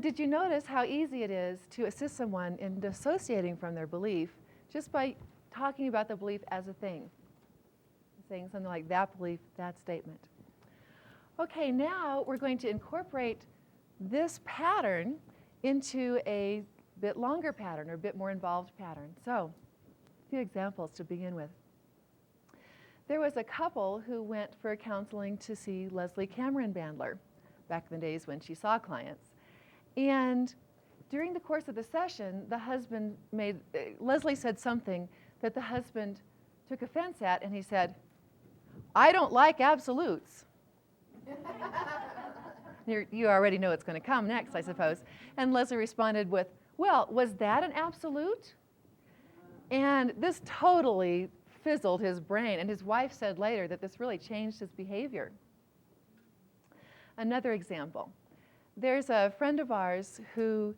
Did you notice how easy it is to assist someone in dissociating from their belief just by talking about the belief as a thing? Saying something like that belief, that statement. Okay, now we're going to incorporate this pattern into a bit longer pattern or a bit more involved pattern. So, a few examples to begin with. There was a couple who went for counseling to see Leslie Cameron Bandler back in the days when she saw clients. And during the course of the session, the husband Leslie said something that the husband took offense at, and he said, "I don't like absolutes." You already know what's going to come next, I suppose. And Leslie responded with, "Well, was that an absolute?" And this totally fizzled his brain, and his wife said later that this really changed his behavior. Another example. There's a friend of ours who,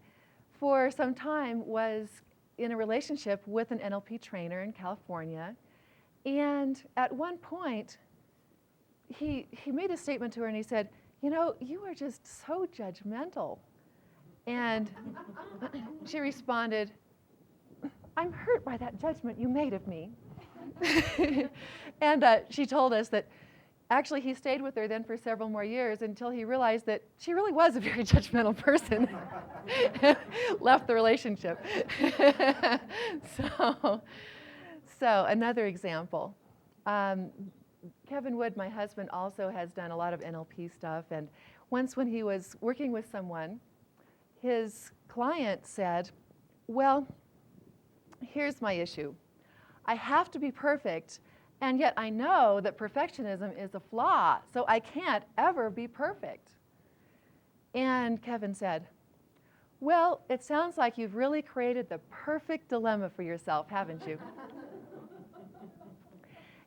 for some time, was in a relationship with an NLP trainer in California. And at one point, he made a statement to her, and he said, "You know, you are just so judgmental." And she responded, "I'm hurt by that judgment you made of me." And she told us that actually he stayed with her then for several more years until he realized that she really was a very judgmental person. Left the relationship. So another example. Kevin Wood, my husband, also has done a lot of NLP stuff. And once when he was working with someone, his client said, "Well, here's my issue. I have to be perfect, and yet I know that perfectionism is a flaw, so I can't ever be perfect." And Kevin said, "Well, it sounds like you've really created the perfect dilemma for yourself, haven't you?"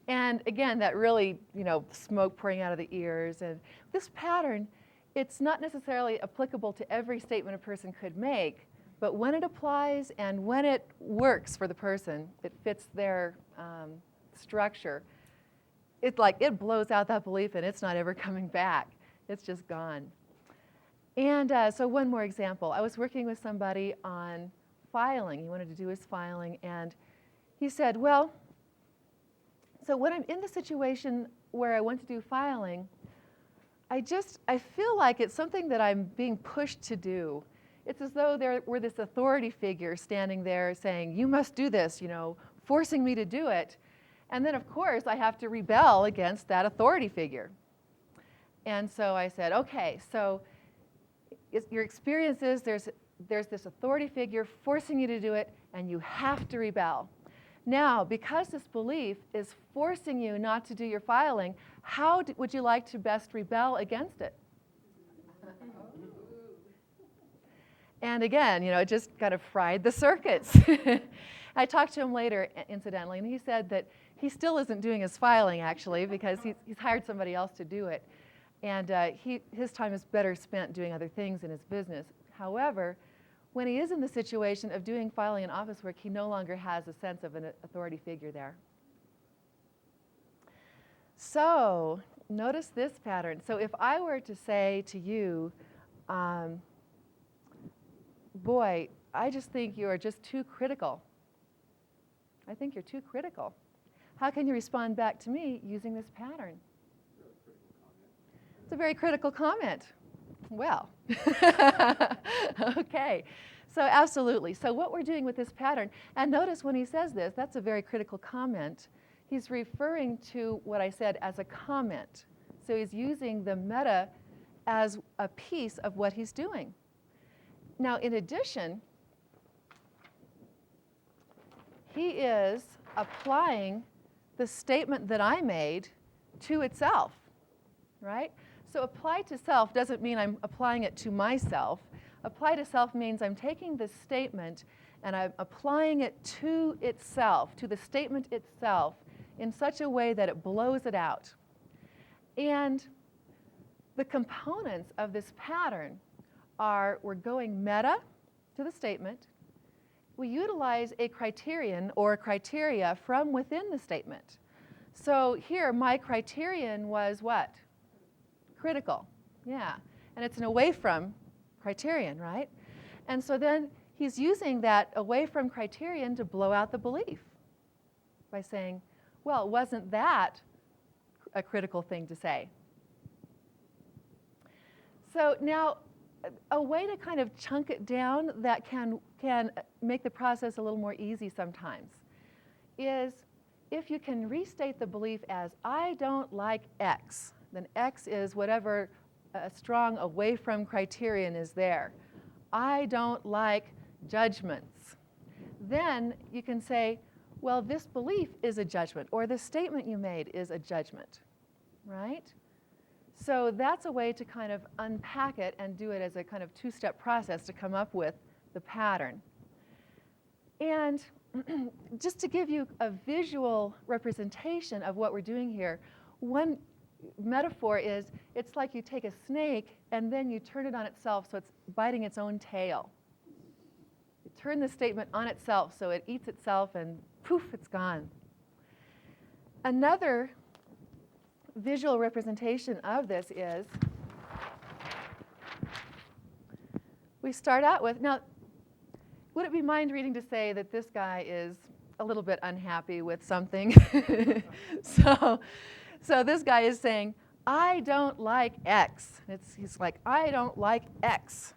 And again, that really, smoke pouring out of the ears. And this pattern, it's not necessarily applicable to every statement a person could make, but when it applies and when it works for the person, it fits their structure, it blows out that belief and it's not ever coming back. It's just gone. And so one more example. I was working with somebody on filing. He wanted to do his filing, and he said, "Well, so when I'm in the situation where I want to do filing, I feel like it's something that I'm being pushed to do. It's as though there were this authority figure standing there saying, 'You must do this,' forcing me to do it. And then, of course, I have to rebel against that authority figure." And so I said, "Okay, so your experience is there's this authority figure forcing you to do it, and you have to rebel. Now, because this belief is forcing you not to do your filing, how would you like to best rebel against it?" And again, it just kind of fried the circuits. I talked to him later, incidentally, and he said that he still isn't doing his filing, actually, because he's hired somebody else to do it. And his time is better spent doing other things in his business. However, when he is in the situation of doing filing and office work, he no longer has a sense of an authority figure there. So notice this pattern. So if I were to say to you, "Boy, I just think you are just too critical. I think you're too critical." How can you respond back to me using this pattern? It's a very critical comment. Well, okay. So absolutely. So what we're doing with this pattern, and notice when he says this, that's a very critical comment. He's referring to what I said as a comment. So he's using the meta as a piece of what he's doing. Now, in addition, he is applying the statement that I made to itself, right? So apply to self doesn't mean I'm applying it to myself. Apply to self means I'm taking this statement and I'm applying it to itself, to the statement itself, in such a way that it blows it out. And the components of this pattern are we're going meta to the statement. We utilize a criterion or criteria from within the statement. So here, my criterion was what? Critical. Yeah. And it's an away from criterion, right? And so then he's using that away from criterion to blow out the belief by saying, well, wasn't that a critical thing to say? So now, a way to kind of chunk it down that can make the process a little more easy sometimes is if you can restate the belief as, I don't like X, then X is whatever strong away from criterion is there. I don't like judgments. Then you can say, well, this belief is a judgment, or the statement you made is a judgment, right? So that's a way to kind of unpack it and do it as a kind of two-step process to come up with the pattern. And just to give you a visual representation of what we're doing here, one metaphor is it's like you take a snake and then you turn it on itself so it's biting its own tail. You turn the statement on itself so it eats itself and poof, it's gone. Another visual representation of this is we start out with, now, would it be mind reading to say that this guy is a little bit unhappy with something? So this guy is saying, I don't like X. He's like, I don't like X.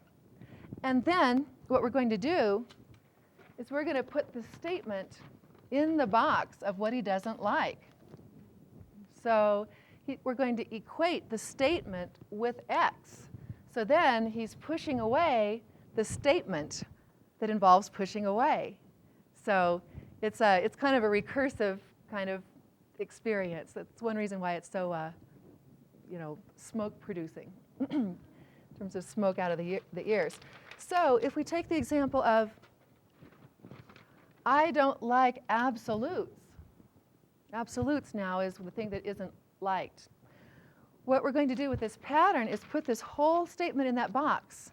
And then what we're going to do is we're going to put the statement in the box of what he doesn't like. So we're going to equate the statement with X. So then he's pushing away the statement that involves pushing away. So it's kind of a recursive kind of experience. That's one reason why it's so, smoke producing in terms of smoke out of the ears. So if we take the example of, I don't like absolutes. Absolutes now is the thing that isn't liked. What we're going to do with this pattern is put this whole statement in that box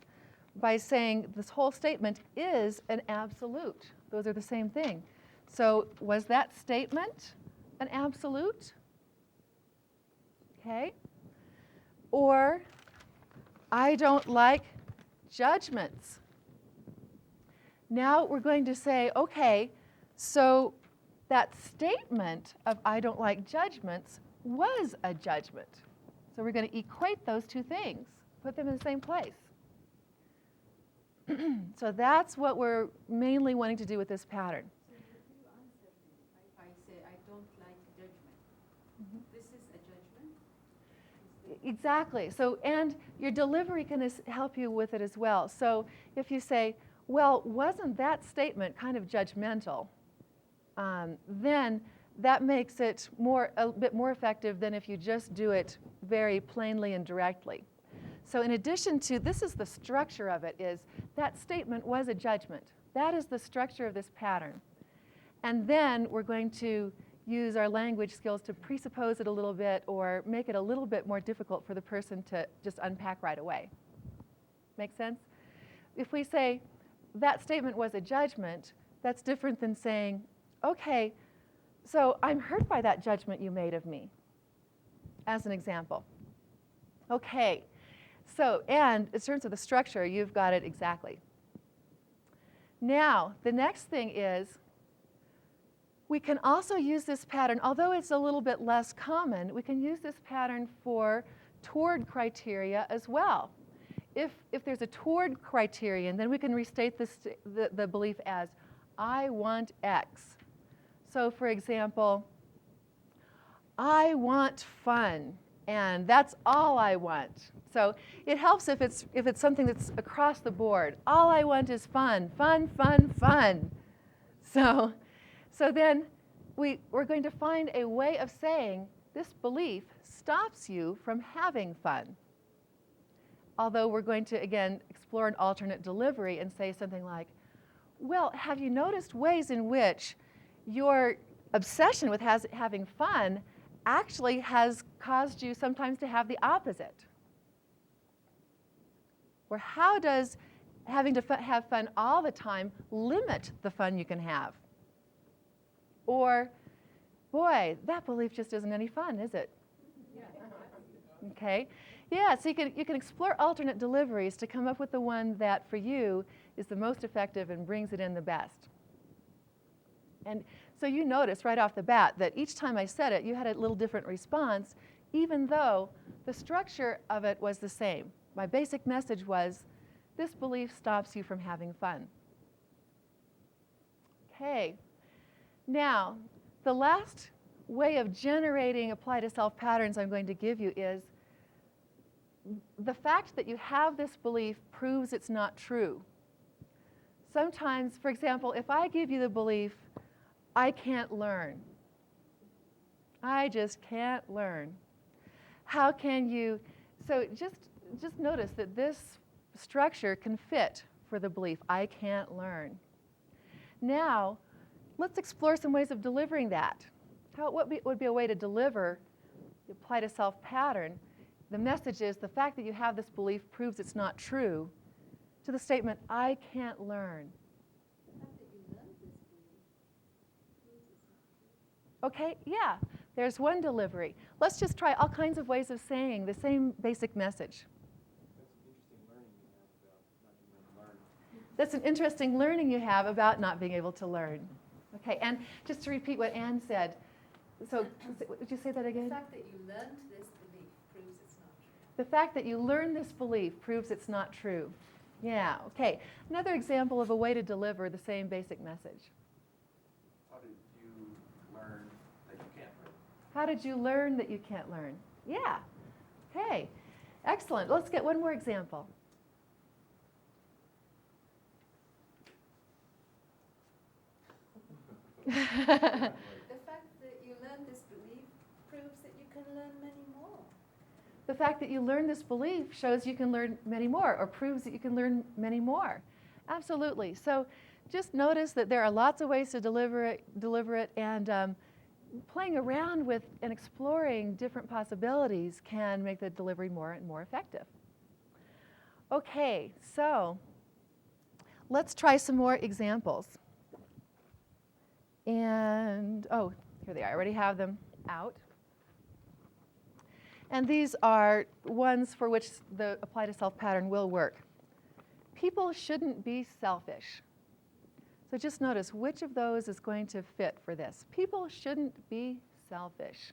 by saying this whole statement is an absolute. Those are the same thing. So was that statement an absolute? Okay. Or I don't like judgments. Now we're going to say, okay, so that statement of I don't like judgments was a judgment. So we're going to equate those two things, put them in the same place. So that's what we're mainly wanting to do with this pattern. So you answer me. If I say I don't like judgment, this is a judgment? Exactly. So, and your delivery can help you with it as well. So if you say, well, wasn't that statement kind of judgmental? Then that makes it a bit more effective than if you just do it very plainly and directly. So in addition to, this is the structure of it, is that statement was a judgment. That is the structure of this pattern. And then we're going to use our language skills to presuppose it a little bit or make it a little bit more difficult for the person to just unpack right away. Make sense? If we say that statement was a judgment, that's different than saying, okay, so I'm hurt by that judgment you made of me, as an example. Okay, so, and in terms of the structure, you've got it exactly. Now, the next thing is, we can also use this pattern, although it's a little bit less common, we can use this pattern for toward criteria as well. If there's a toward criterion, then we can restate the belief as, I want X. So for example, I want fun, and that's all I want. So it helps if it's something that's across the board. All I want is fun, fun, fun, fun. So then we're going to find a way of saying this belief stops you from having fun. Although we're going to, again, explore an alternate delivery and say something like, well, have you noticed ways in which your obsession with having fun actually has caused you sometimes to have the opposite? Or how does having to have fun all the time limit the fun you can have? Or, boy, that belief just isn't any fun, is it? Okay. Yeah, so you can explore alternate deliveries to come up with the one that for you is the most effective and brings it in the best. And so you notice right off the bat that each time I said it, you had a little different response, even though the structure of it was the same. My basic message was, this belief stops you from having fun. Okay. Now, the last way of generating apply to self patterns I'm going to give you is the fact that you have this belief proves it's not true. Sometimes, for example, if I give you the belief, I can't learn. I just can't learn. How can you, so just notice that this structure can fit for the belief, I can't learn. Now, let's explore some ways of delivering that. What would be a way to deliver the apply to self pattern? The message is the fact that you have this belief proves it's not true to the statement, I can't learn. Okay, yeah, there's one delivery. Let's just try all kinds of ways of saying the same basic message. That's an interesting learning you have about not being able to learn. Okay, and just to repeat what Anne said, so would you say that again? The fact that you learned this belief proves it's not true. The fact that you learn this belief proves it's not true. Yeah, okay. Another example of a way to deliver the same basic message. How did you learn that you can't learn? How did you learn that you can't learn? Yeah, okay. Excellent. Let's get one more example. The fact that you learned this belief proves that you can learn many more. The fact that you learn this belief shows you can learn many more, or proves that you can learn many more. Absolutely. So just notice that there are lots of ways to deliver it, and playing around with and exploring different possibilities can make the delivery more and more effective. Okay, so let's try some more examples. And, oh, here they are. I already have them out. And these are ones for which the apply to self pattern will work. People shouldn't be selfish. So just notice which of those is going to fit for this. People shouldn't be selfish.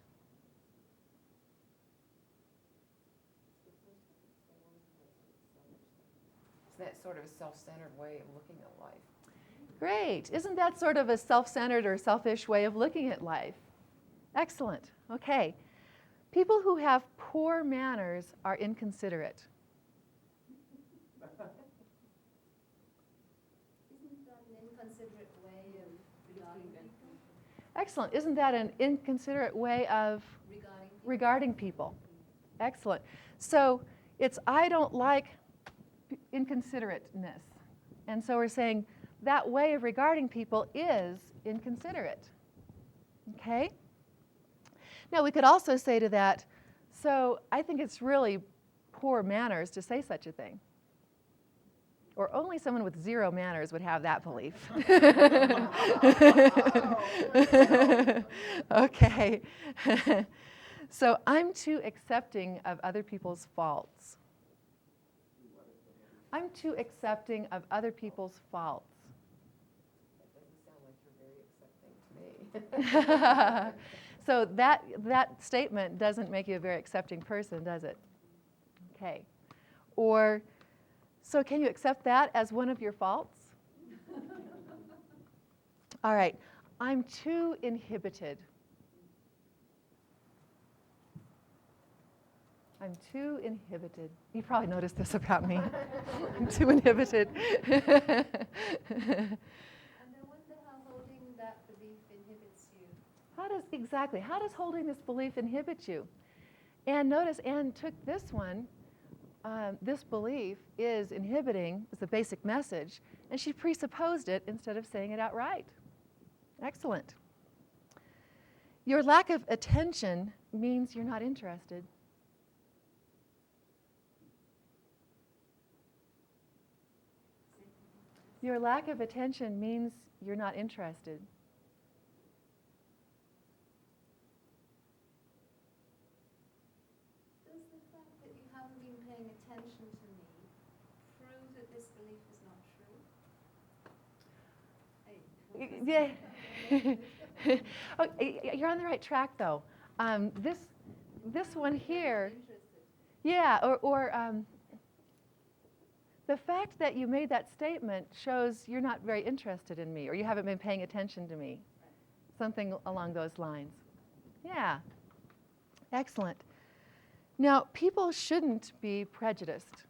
It's that sort of a self-centered way of looking at life. Great. Isn't that sort of a self-centered or selfish way of looking at life? Excellent. Okay. People who have poor manners are inconsiderate. Isn't that an inconsiderate way of regarding people? Excellent. Isn't that an inconsiderate way of regarding people? Excellent. So it's I don't like inconsiderateness. And so we're saying that way of regarding people is inconsiderate. Okay? Now we could also say to that, so I think it's really poor manners to say such a thing. Or only someone with zero manners would have that belief. Okay. So I'm too accepting of other people's faults. I'm too accepting of other people's faults. That doesn't sound like you're very accepting to me. So that statement doesn't make you a very accepting person, does it? Okay. Or, so can you accept that as one of your faults? All right. I'm too inhibited. I'm too inhibited. You probably noticed this about me. I'm too inhibited. And I wonder how holding that belief inhibits you. How does holding this belief inhibit you? And notice Anne took this one. This belief is inhibiting, is the basic message, and she presupposed it instead of saying it outright. Excellent. Your lack of attention means you're not interested. Your lack of attention means you're not interested. Does the fact that you haven't Yeah. Oh, you're on the right track, though. This one here, yeah, or the fact that you made that statement shows you're not very interested in me, or you haven't been paying attention to me. Something along those lines. Yeah. Excellent. Now, people shouldn't be prejudiced.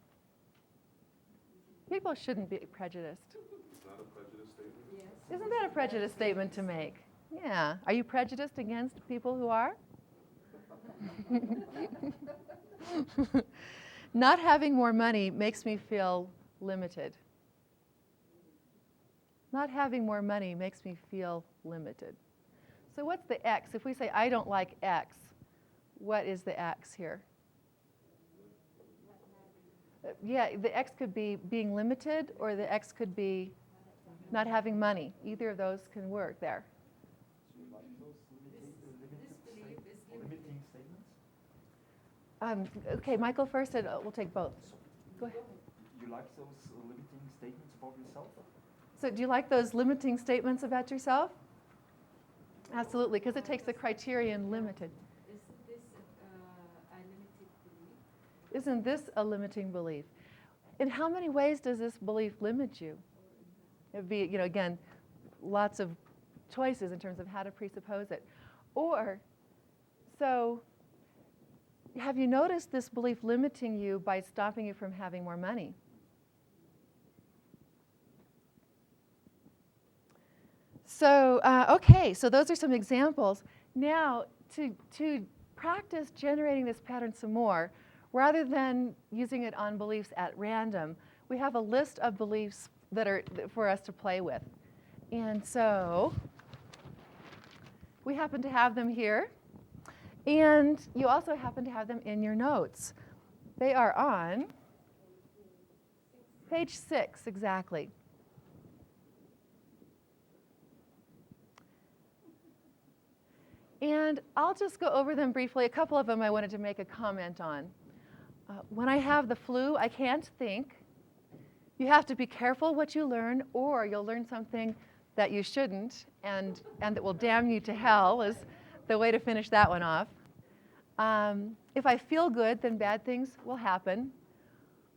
People shouldn't be prejudiced. Is that a prejudice statement? Yes. Isn't that a prejudice statement to make? Yeah. Are you prejudiced against people who are? Not having more money makes me feel limited. Not having more money makes me feel limited. So what's the X? If we say, I don't like X, what is the X here? Yeah, the X could be being limited, or the X could be not having money. Either of those can work there. So you like those limiting statements? Okay, Michael first, and we'll take both. Go ahead. You like those limiting statements about yourself? So do you like those limiting statements about yourself? Absolutely, because it takes the criterion limited. Isn't this a limited belief? Isn't this a limiting belief? In how many ways does this belief limit you? It'd be, again, lots of choices in terms of how to presuppose it. Or, so have you noticed this belief limiting you by stopping you from having more money? So, okay, so those are some examples. Now, to practice generating this pattern some more, rather than using it on beliefs at random, we have a list of beliefs that are for us to play with. And so we happen to have them here. And you also happen to have them in your notes. They are on page 6, exactly. And I'll just go over them briefly. A couple of them I wanted to make a comment on. When I have the flu, I can't think. You have to be careful what you learn, or you'll learn something that you shouldn't, and that will damn you to hell is the way to finish that one off. If I feel good, then bad things will happen.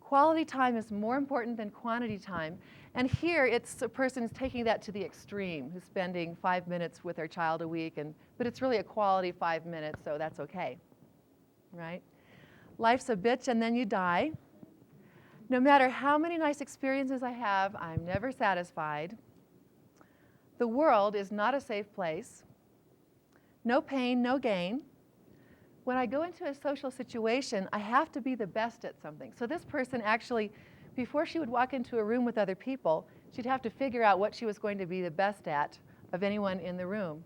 Quality time is more important than quantity time. And here, it's a person who's taking that to the extreme, who's spending 5 minutes with their child a week, but it's really a quality 5 minutes, so that's okay, right? Life's a bitch, and then you die. No matter how many nice experiences I have, I'm never satisfied. The world is not a safe place. No pain, no gain. When I go into a social situation, I have to be the best at something. So this person actually, before she would walk into a room with other people, she'd have to figure out what she was going to be the best at of anyone in the room.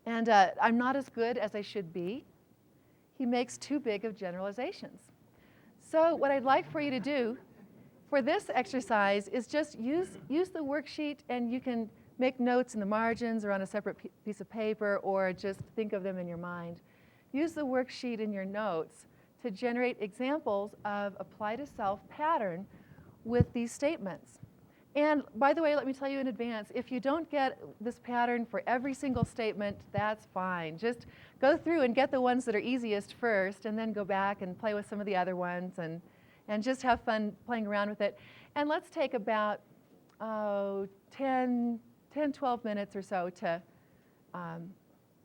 And I'm not as good as I should be. He makes too big of generalizations. So what I'd like for you to do for this exercise is just use the worksheet, and you can make notes in the margins or on a separate piece of paper, or just think of them in your mind. Use the worksheet in your notes to generate examples of apply to self pattern with these statements. And by the way, let me tell you in advance, if you don't get this pattern for every single statement, that's fine. Just go through and get the ones that are easiest first, and then go back and play with some of the other ones, and just have fun playing around with it. And let's take about 10, 12 minutes or so to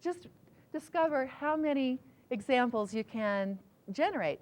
just discover how many examples you can generate.